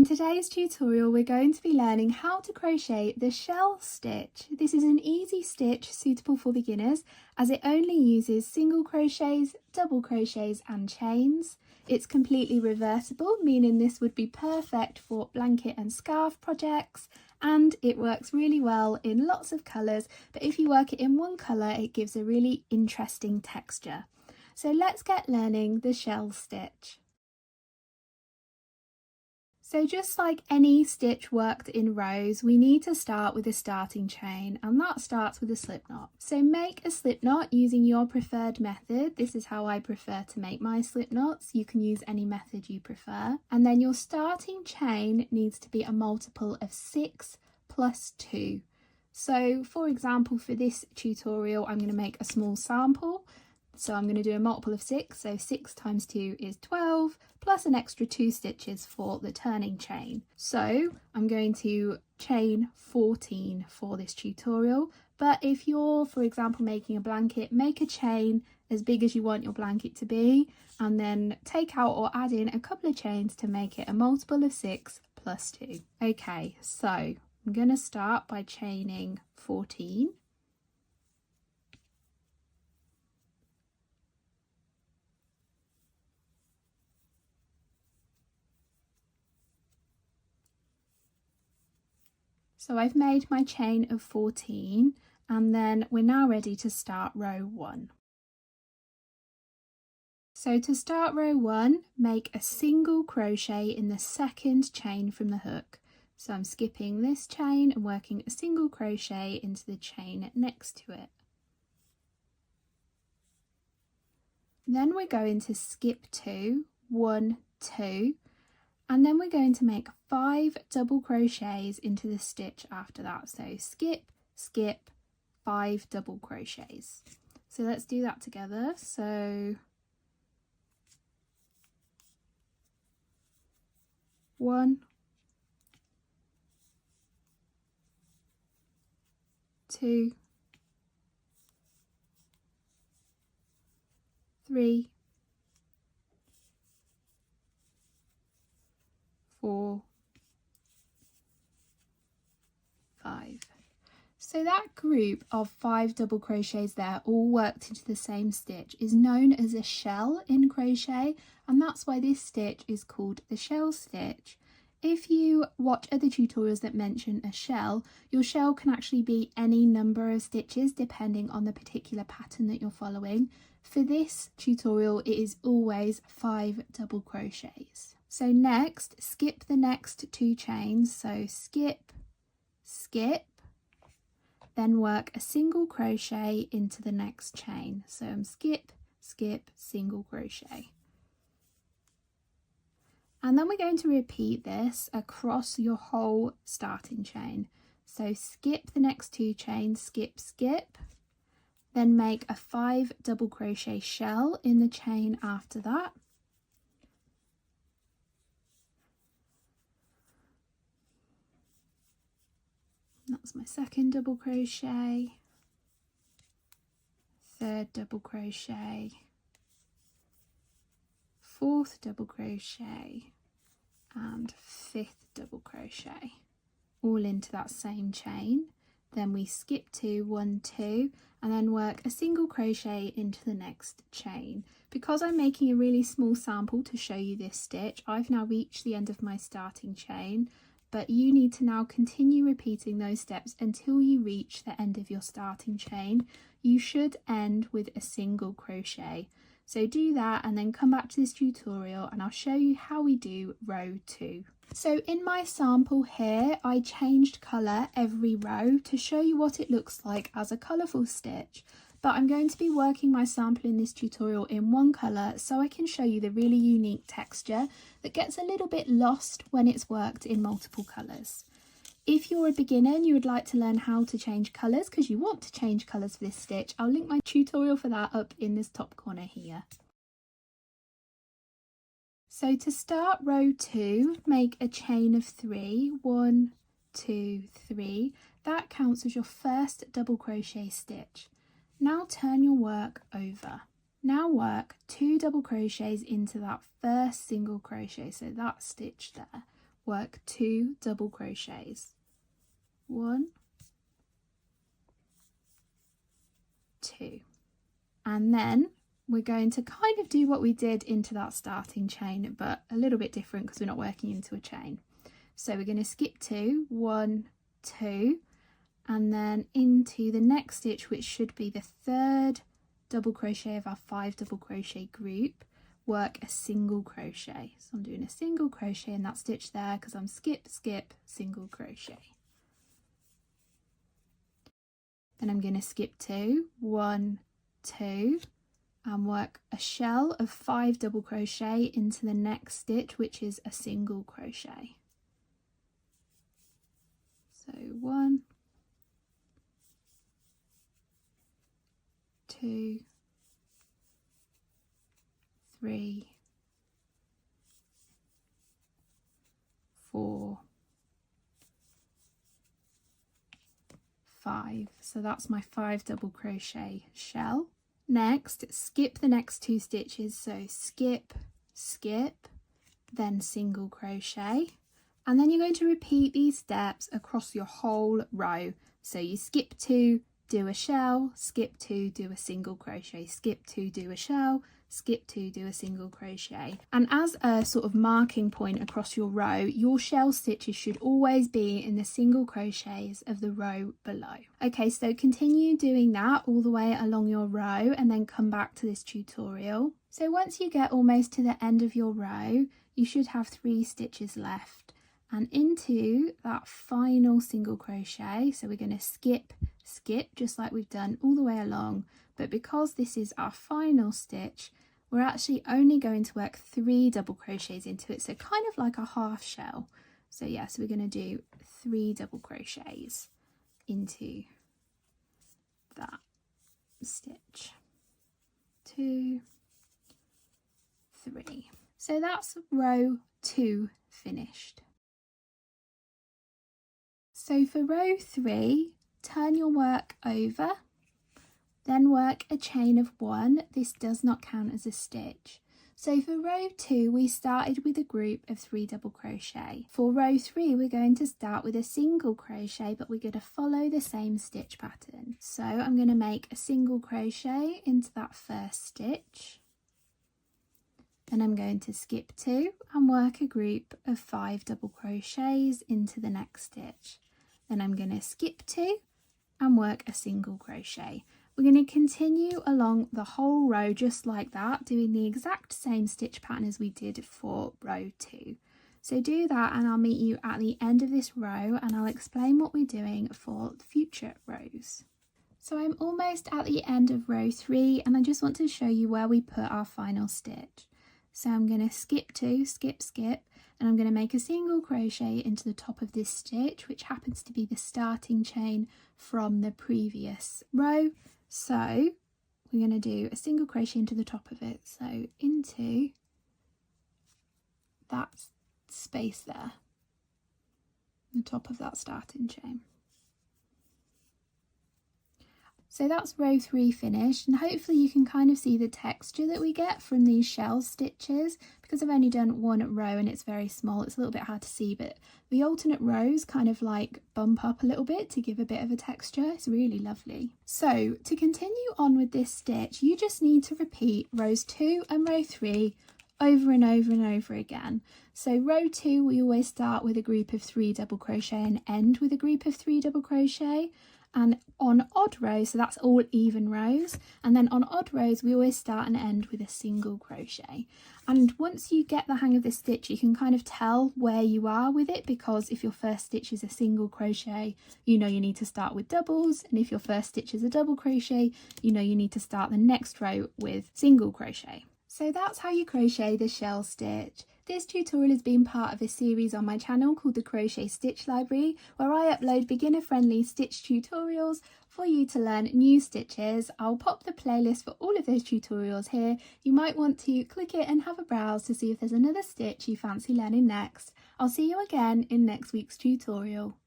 In today's tutorial we're going to be learning how to crochet the shell stitch. This is an easy stitch suitable for beginners as it only uses single crochets, double crochets and chains. It's completely reversible, meaning this would be perfect for blanket and scarf projects, and it works really well in lots of colours, but if you work it in one colour it gives a really interesting texture. So let's get learning the shell stitch. So just like any stitch worked in rows, we need to start with a starting chain, and that starts with a slip knot. So make a slip knot using your preferred method. This is how I prefer to make my slip knots. You can use any method you prefer. And then your starting chain needs to be a multiple of 6 plus 2. So for example, for this tutorial, I'm going to make a small sample. So I'm going to do a multiple of 6, so 6 times 2 is 12, plus an extra 2 stitches for the turning chain. So I'm going to chain 14 for this tutorial, but if you're, for example, making a blanket, make a chain as big as you want your blanket to be, and then take out or add in a couple of chains to make it a multiple of 6 plus 2. Okay, so I'm going to start by chaining 14. So I've made my chain of 14, and then we're now ready to start row 1. So to start row 1, make a single crochet in the second chain from the hook. So I'm skipping this chain and working a single crochet into the chain next to it. Then we're going to skip 2, 1, 2. And then we're going to make 5 double crochets into the stitch after that. So skip, skip, 5 double crochets. So let's do that together. So 1, 2, 3, 4, 5. So that group of 5 double crochets there, all worked into the same stitch, is known as a shell in crochet, and that's why this stitch is called the shell stitch. If you watch other tutorials that mention a shell, your shell can actually be any number of stitches depending on the particular pattern that you're following. For this tutorial it is always 5 double crochets. So next, skip the next 2 chains, so skip, skip, then work a single crochet into the next chain. So I'm skip, skip, single crochet. And then we're going to repeat this across your whole starting chain. So skip the next 2 chains, skip, skip, then make a 5 double crochet shell in the chain after that. That's my second double crochet, third double crochet, fourth double crochet and fifth double crochet, all into that same chain. Then we skip 2, 1, 2, and then work a single crochet into the next chain. Because I'm making a really small sample to show you this stitch, I've now reached the end of my starting chain, but you need to now continue repeating those steps until you reach the end of your starting chain. You should end with a single crochet. So do that and then come back to this tutorial and I'll show you how we do row 2. So in my sample here, I changed colour every row to show you what it looks like as a colourful stitch. But I'm going to be working my sample in this tutorial in one colour so I can show you the really unique texture that gets a little bit lost when it's worked in multiple colours. If you're a beginner and you would like to learn how to change colours because you want to change colours for this stitch, I'll link my tutorial for that up in this top corner here. So to start row 2, make a chain of 3, 1, 2, 3. That counts as your first double crochet stitch. Now turn your work over. Now work 2 double crochets into that first single crochet, so that stitch there. work 2 double crochets. 1, 2, and then we're going to kind of do what we did into that starting chain, but a little bit different because we're not working into a chain. So we're going to skip 2, 1, 2, and then into the next stitch, which should be the 3rd double crochet of our 5 double crochet group, work a single crochet. So I'm doing a single crochet in that stitch there because I'm skip, skip, single crochet. Then I'm going to skip 2, 1, 2, and work a shell of 5 double crochet into the next stitch, which is a single crochet. So 1, 2, 3, 4, 5. So that's my 5 double crochet shell. Next, skip the next 2 stitches, so skip, skip, then single crochet, and then you're going to repeat these steps across your whole row. So you skip 2, do a shell, skip 2, do a single crochet, skip 2, do a shell, skip 2, do a single crochet. And as a sort of marking point across your row, your shell stitches should always be in the single crochets of the row below. Okay, so continue doing that all the way along your row and then come back to this tutorial. So once you get almost to the end of your row, you should have 3 stitches left, and into that final single crochet, so we're going to skip, skip, just like we've done all the way along, but because this is our final stitch, we're actually only going to work 3 double crochets into it, so kind of like a half shell. So yeah, so we're going to do 3 double crochets into that stitch. 2, 3. So that's row 2 finished. So for row 3, turn your work over, then work a chain of 1. This does not count as a stitch. So for row 2, we started with a group of 3 double crochet. For row 3, we're going to start with a single crochet, but we're going to follow the same stitch pattern. So I'm going to make a single crochet into that first stitch. Then I'm going to skip 2 and work a group of 5 double crochets into the next stitch. Then I'm going to skip 2 and work a single crochet. We're going to continue along the whole row just like that, doing the exact same stitch pattern as we did for row 2. So do that and I'll meet you at the end of this row and I'll explain what we're doing for future rows. So I'm almost at the end of row 3 and I just want to show you where we put our final stitch. So I'm going to skip 2, skip, skip, and I'm going to make a single crochet into the top of this stitch, which happens to be the starting chain from the previous row. So we're going to do a single crochet into the top of it, so into that space there, the top of that starting chain. So that's row 3 finished, and hopefully you can kind of see the texture that we get from these shell stitches. Because I've only done one row and it's very small, it's a little bit hard to see, but the alternate rows kind of like bump up a little bit to give a bit of a texture. It's really lovely. So to continue on with this stitch, you just need to repeat rows 2 and row 3 over and over and over again. So row 2, we always start with a group of 3 double crochet and end with a group of 3 double crochet. And on odd rows, so that's all even rows, and then on odd rows we always start and end with a single crochet. And once you get the hang of this stitch, you can kind of tell where you are with it, because if your first stitch is a single crochet, you know you need to start with doubles, and if your first stitch is a double crochet, you know you need to start the next row with single crochet. So that's how you crochet the shell stitch. This tutorial has been part of a series on my channel called the Crochet Stitch Library, where I upload beginner-friendly stitch tutorials for you to learn new stitches. I'll pop the playlist for all of those tutorials here. You might want to click it and have a browse to see if there's another stitch you fancy learning next. I'll see you again in next week's tutorial.